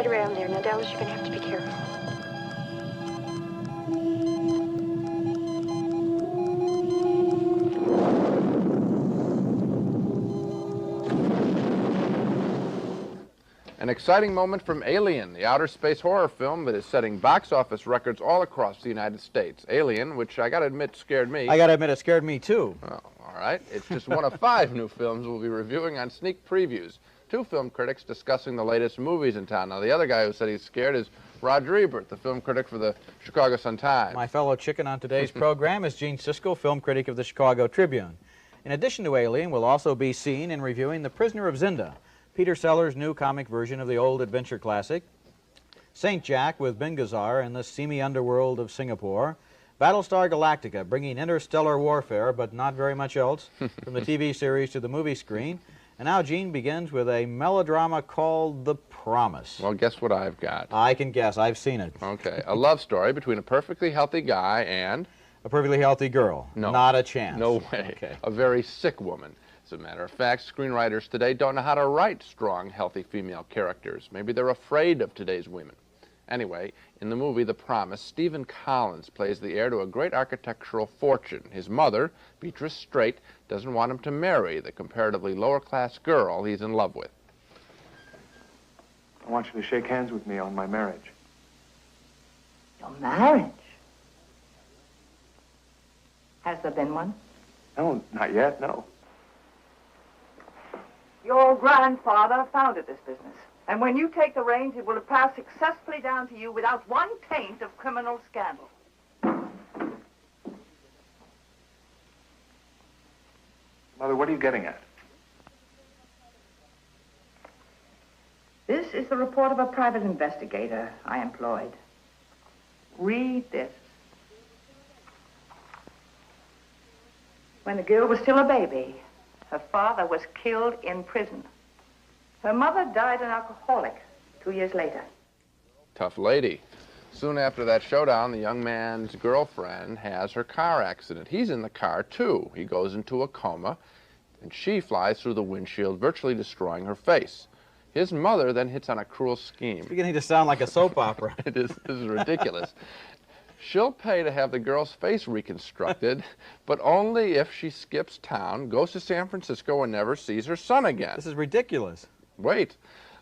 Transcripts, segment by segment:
right around there. Now, Dallas, you're going to have to be careful. An exciting moment from Alien, the outer space horror film that is setting box office records all across the United States. Alien, which I gotta admit scared me. I gotta admit it scared me too. Oh, all right. It's just one of 5 new films we'll be reviewing on sneak previews. 2 film critics discussing the latest movies in town. Now, the other guy who said he's scared is Roger Ebert, the film critic for the Chicago Sun-Times. My fellow chicken on today's program is Gene Siskel, film critic of the Chicago Tribune. In addition to Alien, we'll also be seen in reviewing The Prisoner of Zenda, Peter Sellers' new comic version of the old adventure classic, St. Jack with Bingazar in the seamy underworld of Singapore, Battlestar Galactica, bringing interstellar warfare, but not very much else, from the TV series to the movie screen. And now Gene begins with a melodrama called The Promise. Well, guess what I've got? I can guess. I've seen it. Okay. A love story between a perfectly healthy guy and... A perfectly healthy girl. No. Not a chance. No way. Okay. A very sick woman. As a matter of fact, screenwriters today don't know how to write strong, healthy female characters. Maybe they're afraid of today's women. Anyway, in the movie The Promise, Stephen Collins plays the heir to a great architectural fortune. His mother, Beatrice Straight, doesn't want him to marry the comparatively lower-class girl he's in love with. I want you to shake hands with me on my marriage. Your marriage? Has there been one? No, not yet, no. Your grandfather founded this business. And when you take the reins, it will have passed successfully down to you without one taint of criminal scandal. Mother, what are you getting at? This is the report of a private investigator I employed. Read this. When the girl was still a baby, her father was killed in prison. Her mother died an alcoholic 2 years later. Tough lady. Soon after that showdown, the young man's girlfriend has her car accident. He's in the car, too. He goes into a coma, and she flies through the windshield, virtually destroying her face. His mother then hits on a cruel scheme. It's beginning to sound like a soap opera. This is ridiculous. She'll pay to have the girl's face reconstructed, but only if she skips town, goes to San Francisco, and never sees her son again. This is ridiculous. Wait.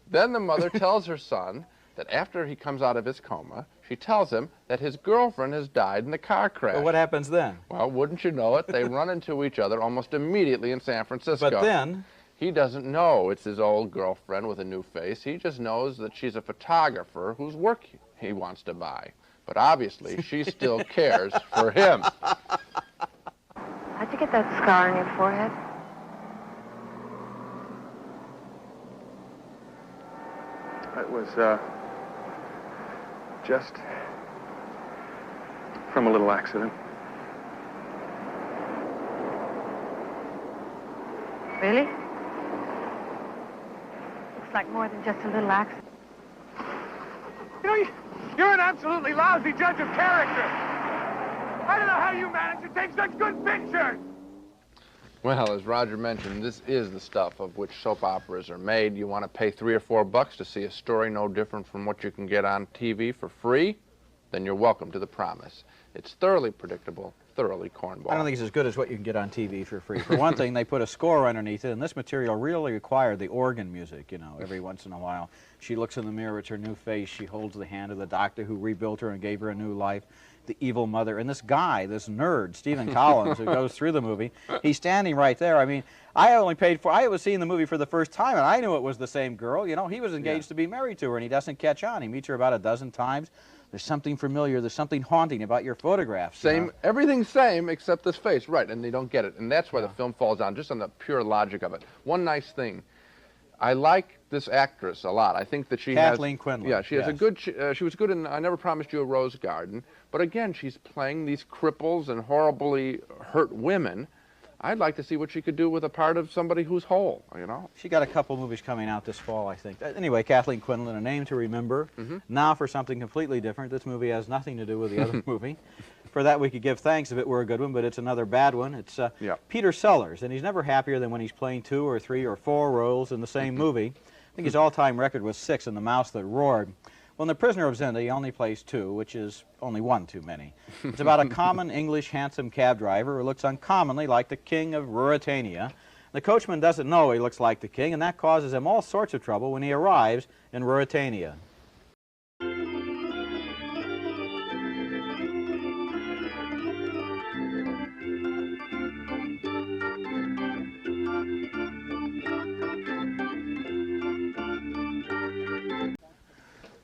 Then the mother tells her son that after he comes out of his coma, she tells him that his girlfriend has died in the car crash. Well, what happens then? Well, wouldn't you know it, they run into each other almost immediately in San Francisco. But then... He doesn't know it's his old girlfriend with a new face. He just knows that she's a photographer whose work he wants to buy. But obviously, she still cares for him. How'd you get that scar on your forehead? It was, just from a little accident. Really? Looks like more than just a little accident. You know, you're an absolutely lousy judge of character. I don't know how you manage to take such good pictures. Well, as Roger mentioned, this is the stuff of which soap operas are made. You want to pay $3 or $4 to see a story no different from what you can get on TV for free? Then you're welcome to The Promise. It's thoroughly predictable, thoroughly cornball. I don't think it's as good as what you can get on TV for free. For one thing, they put a score underneath it, and this material really required the organ music, you know, every once in a while. She looks in the mirror, it's her new face, she holds the hand of the doctor who rebuilt her and gave her a new life, the evil mother, and this guy, this nerd, Stephen Collins, who goes through the movie, he's standing right there. I mean, I was seeing the movie for the first time, and I knew it was the same girl. You know, he was engaged to be married to her, and he doesn't catch on. He meets her about a dozen times. There's something familiar, there's something haunting about your photographs. Same, you know? everything's same except this face, right, and they don't get it. And that's why the film falls down, just on the pure logic of it. One nice thing, I like this actress a lot. I think that she Kathleen Quinlan. Yeah, she has a good, she was good in I Never Promised You a Rose Garden, but again, she's playing these cripples and horribly hurt women. I'd like to see what she could do with a part of somebody who's whole, you know? She got a couple movies coming out this fall, I think. Anyway, Kathleen Quinlan, a name to remember. Now for something completely different. This movie has nothing to do with the other movie. For that, we could give thanks if it were a good one, but it's another bad one. It's Peter Sellers, and he's never happier than when he's playing 2 or 3 or 4 roles in the same movie. think his all-time record was 6 in The Mouse That Roared. Well, in The Prisoner of Zenda, he only plays 2, which is only 1 too many. It's about a common English handsome cab driver who looks uncommonly like the king of Ruritania. The coachman doesn't know he looks like the king, and that causes him all sorts of trouble when he arrives in Ruritania.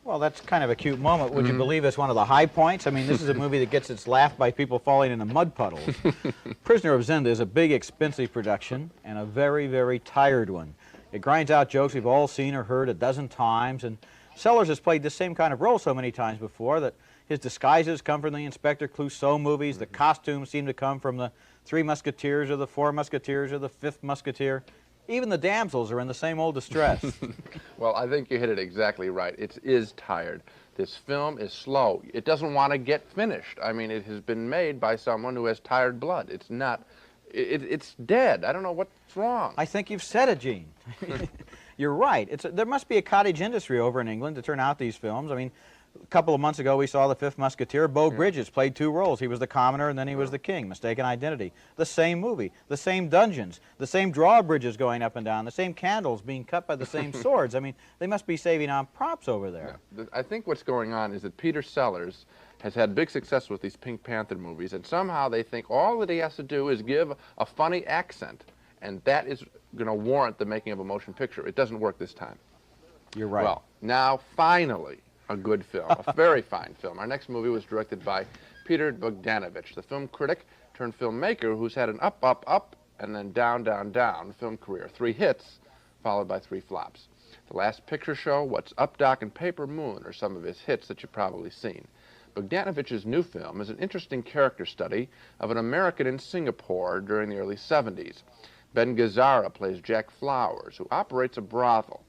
Well, that's kind of a cute moment. Would you believe it's one of the high points? I mean, this is a movie that gets its laugh by people falling into mud puddles. Prisoner of Zenda is a big, expensive production and a very, very tired one. It grinds out jokes we've all seen or heard a dozen times, and Sellers has played this same kind of role so many times before that his disguises come from the Inspector Clouseau movies, the costumes seem to come from the Three Musketeers or the Four Musketeers or the Fifth Musketeer. Even the damsels are in the same old distress. Well, I think you hit it exactly right. It is tired. This film is slow. It doesn't want to get finished. I mean, it has been made by someone who has tired blood. It's not, it's dead. I don't know what's wrong. I think you've said it, Gene. You're right. There must be a cottage industry over in England to turn out these films. I mean, a couple of months ago, we saw The Fifth Musketeer. Beau Bridges played 2 roles. He was the commoner, and then he was the king. Mistaken Identity. The same movie. The same dungeons. The same drawbridges going up and down. The same candles being cut by the same swords. I mean, they must be saving on props over there. Yeah. I think what's going on is that Peter Sellers has had big success with these Pink Panther movies, and somehow they think all that he has to do is give a funny accent, and that is going to warrant the making of a motion picture. It doesn't work this time. You're right. Well, now, finally, a good film, a very fine film. Our next movie was directed by Peter Bogdanovich, the film critic turned filmmaker who's had an up, up, up, and then down, down, down film career. 3 hits, followed by 3 flops. The Last Picture Show, What's Up, Doc, and Paper Moon are some of his hits that you've probably seen. Bogdanovich's new film is an interesting character study of an American in Singapore during the early 70s. Ben Gazzara plays Jack Flowers, who operates a brothel.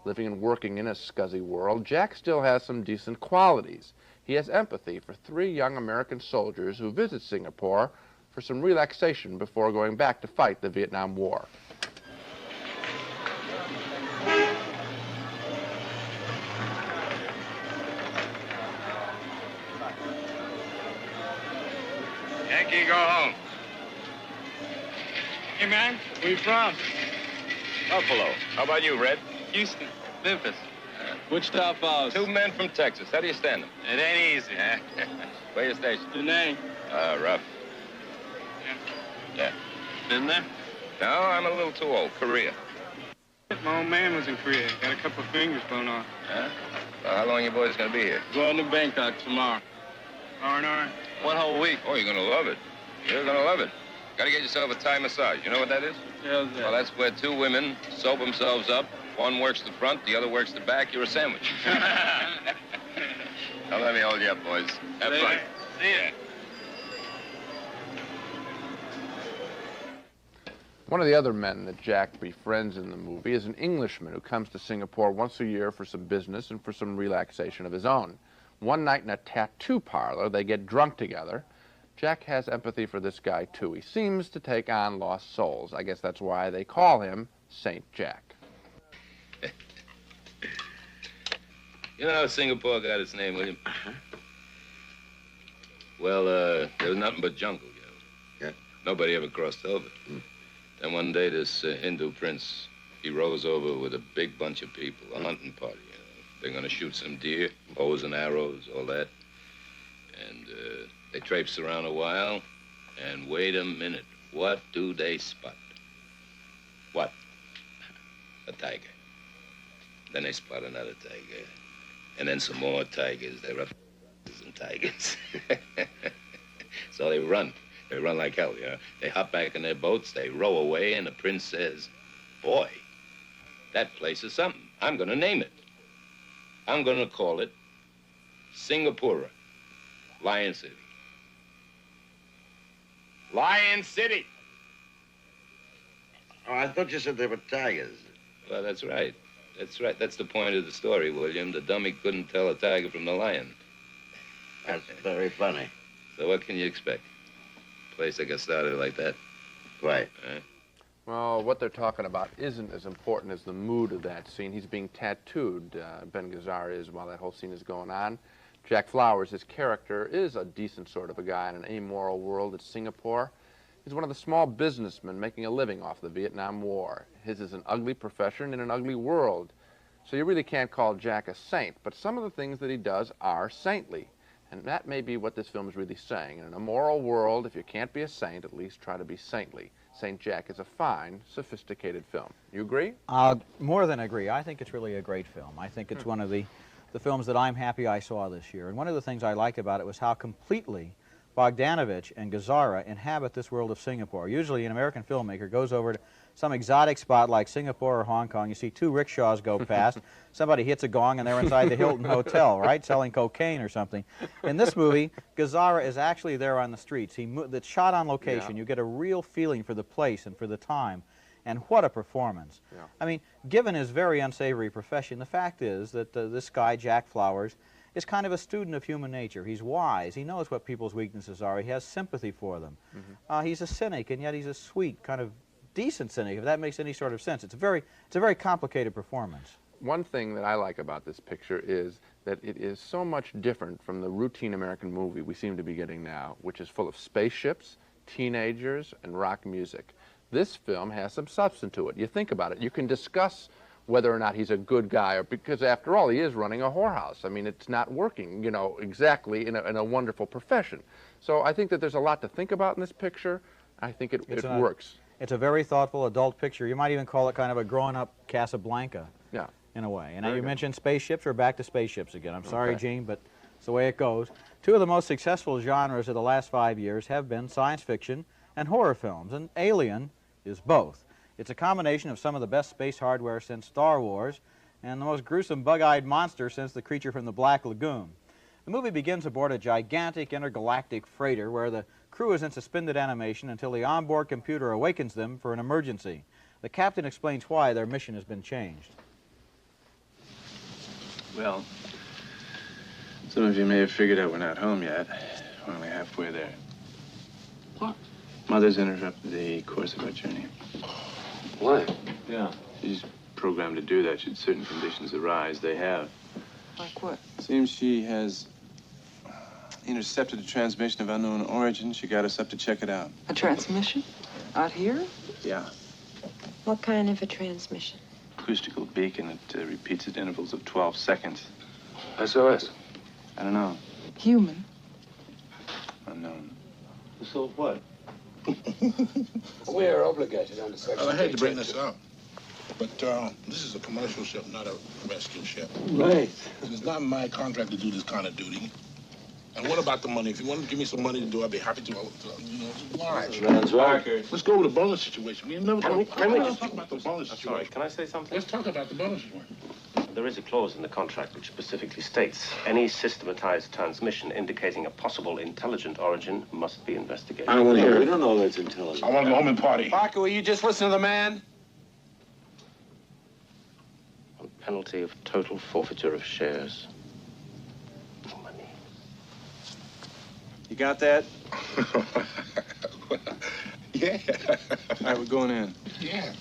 Living and working in a scuzzy world, Jack still has some decent qualities. He has empathy for 3 young American soldiers who visit Singapore for some relaxation before going back to fight the Vietnam War. Yankee, go home. Hey, man, where you from? Buffalo. How about you, Red? Houston. Memphis. Wichita Falls. 2 men from Texas. How do you stand them? It ain't easy. Where you stationed? Your name? Rough. Yeah. Been there? No, I'm a little too old. Korea. My old man was in Korea. Got a couple of fingers blown off. Huh? Well, how long you boys gonna be here? Going to Bangkok tomorrow. R&R? 1 whole week. Oh, you're gonna love it. You're gonna love it. Gotta get yourself a Thai massage. You know what that is? How's that? Well, that's where 2 women soap themselves up. One works the front, the other works the back. You're a sandwich. Now let me hold you up, boys. Have fun. See ya. One of the other men that Jack befriends in the movie is an Englishman who comes to Singapore once a year for some business and for some relaxation of his own. One night in a tattoo parlor, they get drunk together. Jack has empathy for this guy, too. He seems to take on lost souls. I guess that's why they call him Saint Jack. You know how Singapore got its name, William? Well, there was nothing but jungle, you know. Yeah. Nobody ever crossed over. Then one day, this Hindu prince, he rose over with a big bunch of people, a hunting party, you know. They're gonna shoot some deer, bows and arrows, all that. And they traipsed around a while, and wait a minute, what do they spot? What? A tiger. Then they spot another tiger. And then some more tigers. They're up and tigers. So they run. They run like hell, you know. They hop back in their boats, they row away, and the prince says, boy, that place is something. I'm gonna name it. I'm gonna call it Singapura, Lion City. Lion City! Oh, I thought you said they were tigers. Well, that's right. That's right. That's the point of the story, William. The dummy couldn't tell a tiger from the lion. That's very funny. So what can you expect? Place that got started like that. Quite. Well, what they're talking about isn't as important as the mood of that scene. He's being tattooed, Ben Gazzara is, while that whole scene is going on. Jack Flowers, his character, is a decent sort of a guy in an amoral world at Singapore. He's one of the small businessmen making a living off the Vietnam War. His is an ugly profession in an ugly world. So you really can't call Jack a saint, but some of the things that he does are saintly. And that may be what this film is really saying. In an immoral world, if you can't be a saint, at least try to be saintly. St. Jack is a fine, sophisticated film. You agree? More than agree. I think it's really a great film. I think it's one of the films that I'm happy I saw this year. And one of the things I liked about it was how completely Bogdanovich and Gazzara inhabit this world of Singapore. Usually an American filmmaker goes over to some exotic spot like Singapore or Hong Kong. You see two rickshaws go past, somebody hits a gong, and they're inside the Hilton Hotel, right, selling cocaine or something. In this movie, Gazzara is actually there on the streets. It's shot on location. Yeah. You get a real feeling for the place and for the time. And what a performance. Yeah. I mean, given his very unsavory profession, the fact is that this guy, Jack Flowers, is kind of a student of human nature. He's wise. He knows what people's weaknesses are. He has sympathy for them. He's a cynic, and yet he's a sweet, kind of decent cynic, if that makes any sort of sense. It's a very complicated performance. One thing that I like about this picture is that it is so much different from the routine American movie we seem to be getting now, which is full of spaceships, teenagers, and rock music. This film has some substance to it. You think about it. You can discuss whether or not he's a good guy, or because after all, he is running a whorehouse. I mean, it's not working, you know, exactly in a wonderful profession. So I think that there's a lot to think about in this picture. I think it works. It's a very thoughtful adult picture. You might even call it kind of a grown-up Casablanca, Yeah. in a way. And Very now you good. mentioned spaceships. We're back to spaceships again. I'm sorry, Okay. Gene, but it's the way it goes. Two of the most successful genres of the last 5 years have been science fiction and horror films, and Alien is both. It's a combination of some of the best space hardware since Star Wars and the most gruesome bug-eyed monster since the creature from the Black Lagoon. The movie begins aboard a gigantic intergalactic freighter where the crew is in suspended animation until the onboard computer awakens them for an emergency. The captain explains why their mission has been changed. Well, some of you may have figured out we're not home yet. We're only halfway there. What? Mother's interrupted the course of our journey. Why? Yeah. She's programmed to do that should certain conditions arise. They have. Like what? Seems she has intercepted a transmission of unknown origin. She got us up to check it out. A transmission? Out here? Yeah. What kind of a transmission? Acoustical beacon that repeats at intervals of 12 seconds. SOS. I don't know. Human. Unknown. So what? We are obligated under section. I hate to bring this up, but this is a commercial ship, not a rescue ship. Right. And it's not my contract to do this kind of duty. And what about the money? If you want to give me some money to do, I'd be happy to, you know, oblige. That's right. Let's go over the bonus situation. We never Can we let's just- talk about the bonus Sorry, situation. can I say something? Let's talk about the bonus situation. There is a clause in the contract which specifically states any systematized transmission indicating a possible intelligent origin must be investigated. I don't want to hear We it. don't know that's intelligent. I want to go home and party. Parker, will you just listen to the man? On penalty of total forfeiture of shares. Money. You got that? Yeah. All right, we're going in. Yeah.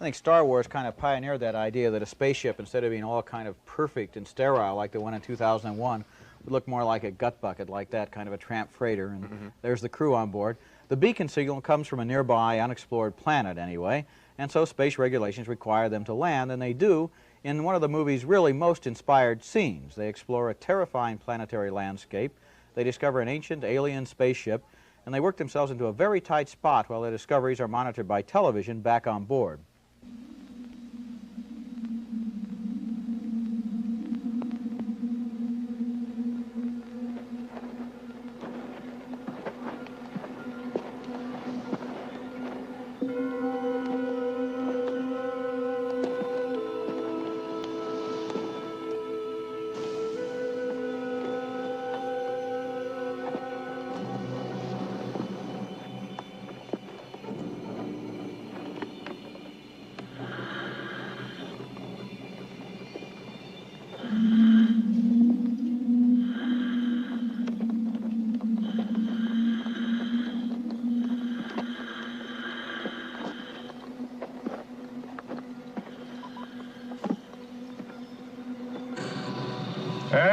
I think Star Wars kind of pioneered that idea that a spaceship, instead of being all kind of perfect and sterile like the one in 2001, would look more like a gut bucket, like that kind of a tramp freighter, and there's the crew on board. The beacon signal comes from a nearby unexplored planet anyway, and so space regulations require them to land, and they do in one of the movie's really most inspired scenes. They explore a terrifying planetary landscape, they discover an ancient alien spaceship, and they work themselves into a very tight spot while their discoveries are monitored by television back on board.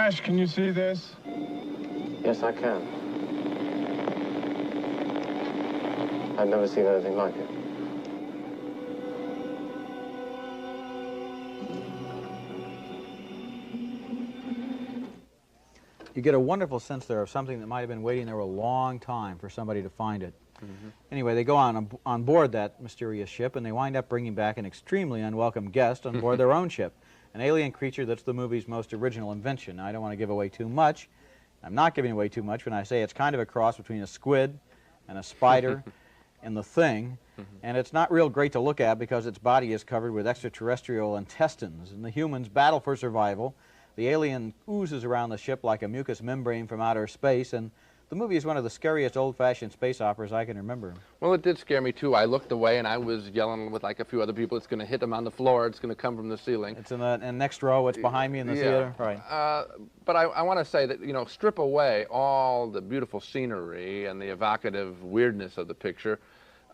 Flash, can you see this? Yes, I can. I've never seen anything like it. You get a wonderful sense there of something that might have been waiting there a long time for somebody to find it. Anyway, they go on board that mysterious ship, and they wind up bringing back an extremely unwelcome guest on board their own ship, an alien creature that's the movie's most original invention. Now, I don't want to give away too much. I'm not giving away too much when I say it's kind of a cross between a squid and a spider and the Thing, and it's not real great to look at because its body is covered with extraterrestrial intestines, and the humans battle for survival. The alien oozes around the ship like a mucous membrane from outer space, and the movie is one of the scariest old-fashioned space operas I can remember. Well, it did scare me, too. I looked away, and I was yelling with, like, a few other people, it's going to hit them on the floor, it's going to come from the ceiling. It's in the next row, it's behind me in the theater. Right. But I want to say that, you know, strip away all the beautiful scenery and the evocative weirdness of the picture.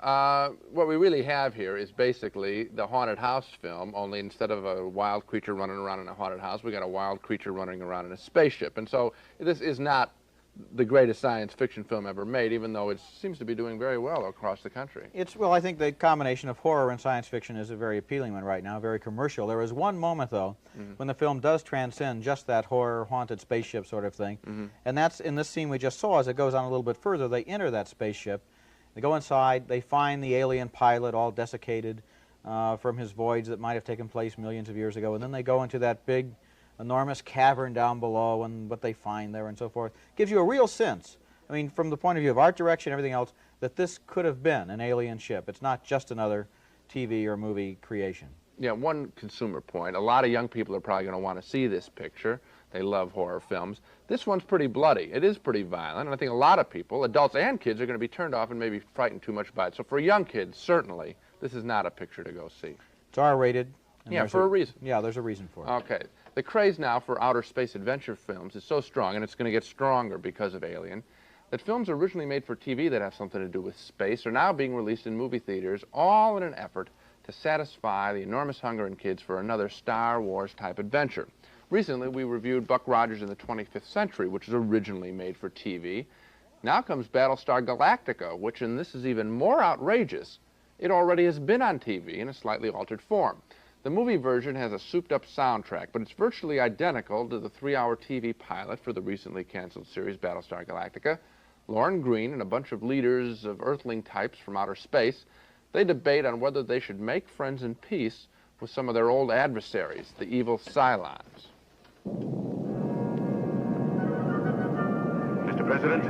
What we really have here is basically the haunted house film, only instead of a wild creature running around in a haunted house, we got a wild creature running around in a spaceship. And so this is not the greatest science fiction film ever made, even though it seems to be doing very well across the country. Well, I think the combination of horror and science fiction is a very appealing one right now, very commercial. There is one moment, though, when the film does transcend just that horror, haunted spaceship sort of thing, and that's in this scene we just saw. As it goes on a little bit further, they enter that spaceship, they go inside, they find the alien pilot all desiccated from his voyage that might have taken place millions of years ago, and then they go into that big, enormous cavern down below and what they find there and so forth. Gives you a real sense, I mean, from the point of view of art direction and everything else, that this could have been an alien ship. It's not just another TV or movie creation. Yeah, one consumer point. A lot of young people are probably going to want to see this picture. They love horror films. This one's pretty bloody. It is pretty violent, and I think a lot of people, adults and kids, are going to be turned off and maybe frightened too much by it. So for young kids, certainly, this is not a picture to go see. It's R-rated. Yeah, for a reason. Yeah, there's a reason for it. Okay. The craze now for outer space adventure films is so strong, and it's going to get stronger because of Alien, that films originally made for TV that have something to do with space are now being released in movie theaters, all in an effort to satisfy the enormous hunger in kids for another Star Wars-type adventure. Recently, we reviewed Buck Rogers in the 25th Century, which was originally made for TV. Now comes Battlestar Galactica, which, and this is even more outrageous, it already has been on TV in a slightly altered form. The movie version has a souped-up soundtrack, but it's virtually identical to the 3-hour TV pilot for the recently canceled series Battlestar Galactica. Lauren Green and a bunch of leaders of Earthling types from outer space, they debate on whether they should make friends in peace with some of their old adversaries, the evil Cylons. Mr. President,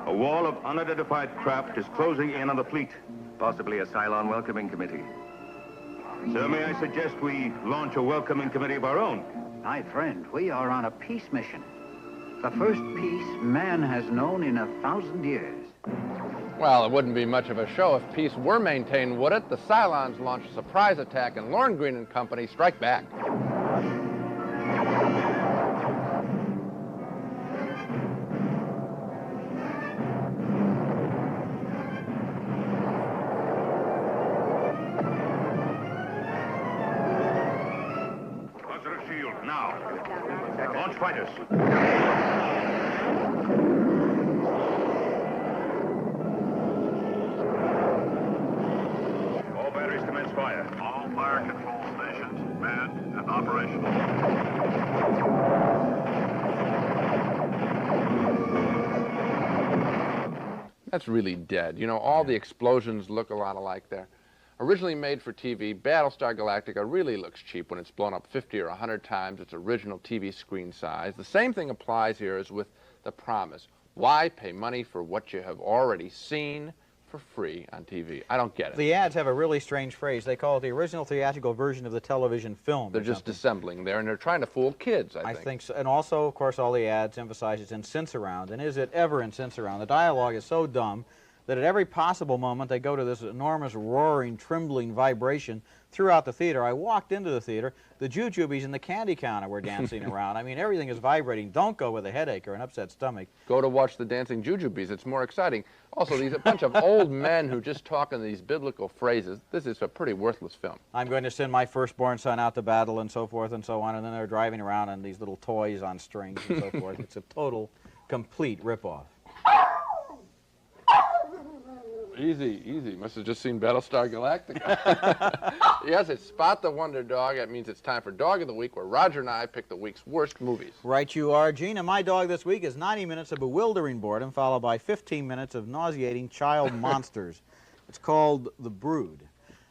a wall of unidentified craft is closing in on the fleet, possibly a Cylon welcoming committee. Sir, may I suggest we launch a welcoming committee of our own? My friend, we are on a peace mission. The first peace man has known in 1,000 years. Well, it wouldn't be much of a show if peace were maintained, would it? The Cylons launch a surprise attack, and Lauren Green and company strike back. Launch fighters. All batteries commence fire. All fire control stations manned and operational. That's really dead. You know, all the explosions look a lot alike there. Originally made for TV, Battlestar Galactica really looks cheap when it's blown up 50 or 100 times its original TV screen size. The same thing applies here as with The Promise. Why pay money for what you have already seen for free on TV? I don't get it. The ads have a really strange phrase. They call it the original theatrical version of the television film. They're just dissembling there, and they're trying to fool kids, I think. I think so. And also, of course, all the ads emphasize it's in sense around. And is it ever in sense around? The dialogue is so dumb that at every possible moment they go to this enormous roaring, trembling vibration throughout the theater. I walked into the theater, the jujubes and the candy counter were dancing around. I mean, everything is vibrating. Don't go with a headache or an upset stomach. Go to watch the dancing jujubes. It's more exciting. Also, these a bunch of old men who just talk in these biblical phrases. This is a pretty worthless film. I'm going to send my firstborn son out to battle and so forth and so on, and then they're driving around on these little toys on strings and so forth. It's a total, complete ripoff. Easy, easy. Must have just seen Battlestar Galactica. Yes, it's Spot the Wonder Dog. That means it's time for Dog of the Week, where Roger and I pick the week's worst movies. Right you are, Gene. And my dog this week is 90 minutes of bewildering boredom, followed by 15 minutes of nauseating child monsters. It's called The Brood.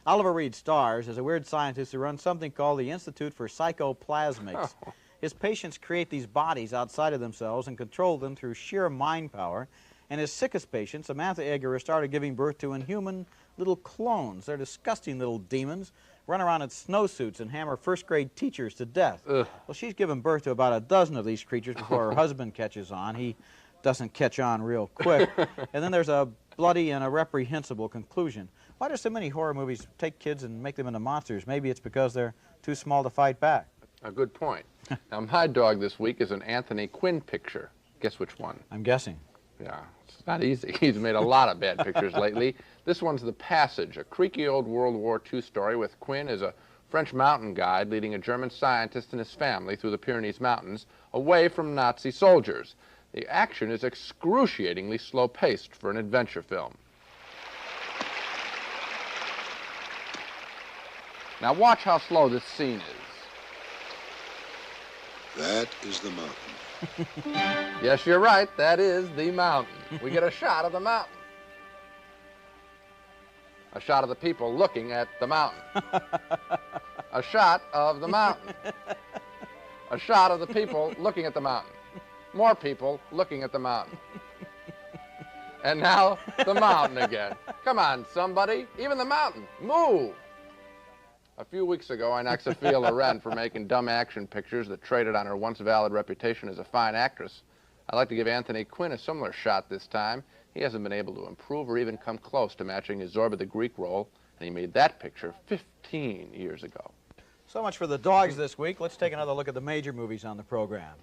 Oliver Reed stars as a weird scientist who runs something called the Institute for Psychoplasmics. Oh. His patients create these bodies outside of themselves and control them through sheer mind power. And his sickest patient, Samantha Egger, has started giving birth to inhuman little clones. They're disgusting little demons, run around in snowsuits and hammer first-grade teachers to death. Ugh. Well, she's given birth to about a dozen of these creatures before her husband catches on. He doesn't catch on real quick. And then there's a bloody and a reprehensible conclusion. Why do so many horror movies take kids and make them into monsters? Maybe it's because they're too small to fight back. A good point. Now, my dog this week is an Anthony Quinn picture. Guess which one? I'm guessing. Yeah, it's not easy. He's made a lot of bad pictures lately. This one's The Passage, a creaky old World War II story with Quinn as a French mountain guide leading a German scientist and his family through the Pyrenees Mountains away from Nazi soldiers. The action is excruciatingly slow-paced for an adventure film. Now watch how slow this scene is. That is the mountain. Yes, you're right. That is the mountain. We get a shot of the mountain. A shot of the people looking at the mountain. A shot of the mountain. A shot of the people looking at the mountain. More people looking at the mountain. And now the mountain again. Come on, somebody. Even the mountain. Move. A few weeks ago, I knocked Sophia Loren for making dumb action pictures that traded on her once valid reputation as a fine actress. I'd like to give Anthony Quinn a similar shot this time. He hasn't been able to improve or even come close to matching his Zorba the Greek role, and he made that picture 15 years ago. So much for the dogs this week. Let's take another look at the major movies on the program.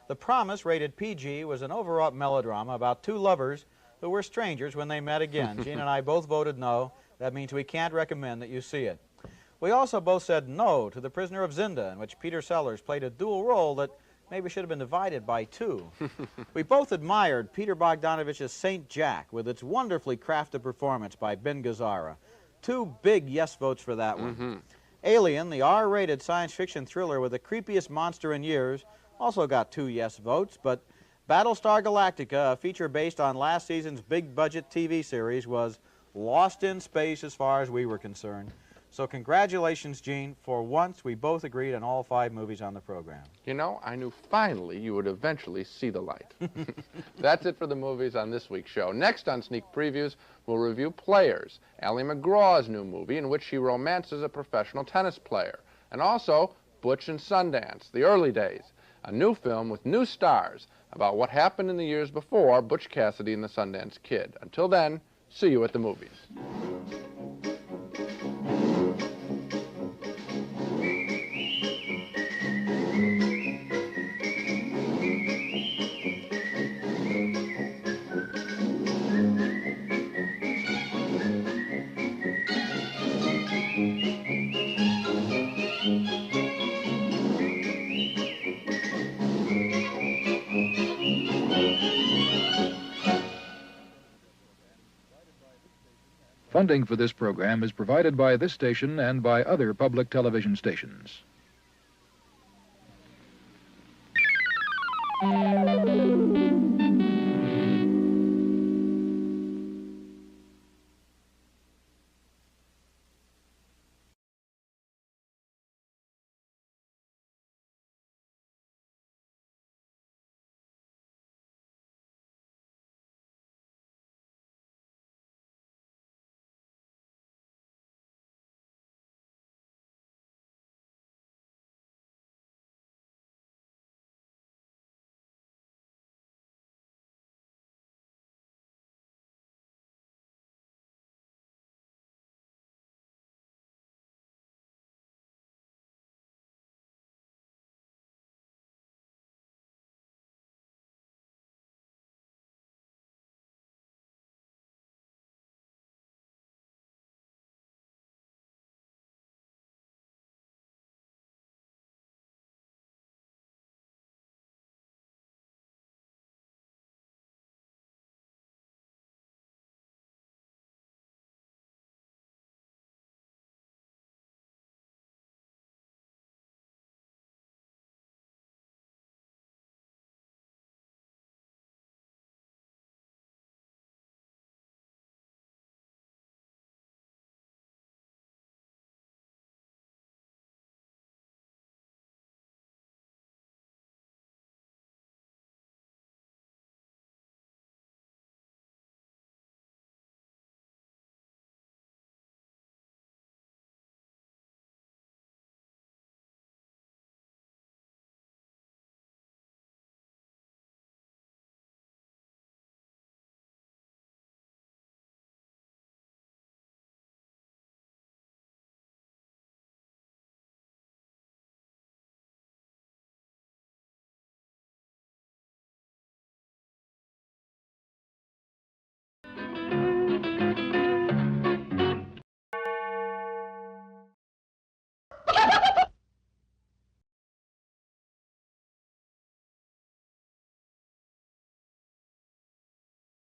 The Promise, rated PG, was an overwrought melodrama about two lovers who were strangers when they met again. Gene and I both voted no. That means we can't recommend that you see it. We also both said no to The Prisoner of Zenda, in which Peter Sellers played a dual role that maybe should have been divided by two. We both admired Peter Bogdanovich's St. Jack with its wonderfully crafted performance by Ben Gazzara. Two big yes votes for that one. Alien, the R-rated science fiction thriller with the creepiest monster in years, also got 2 yes votes, but Battlestar Galactica, a feature based on last season's big-budget TV series, was lost in space as far as we were concerned. So congratulations, Gene. For once, we both agreed on all 5 movies on the program. You know, I knew finally you would eventually see the light. That's it for the movies on this week's show. Next on Sneak Previews, we'll review Players, Ally McGraw's new movie in which she romances a professional tennis player. And also, Butch and Sundance, The Early Days, a new film with new stars about what happened in the years before Butch Cassidy and the Sundance Kid. Until then, see you at the movies. Funding for this program is provided by this station and by other public television stations.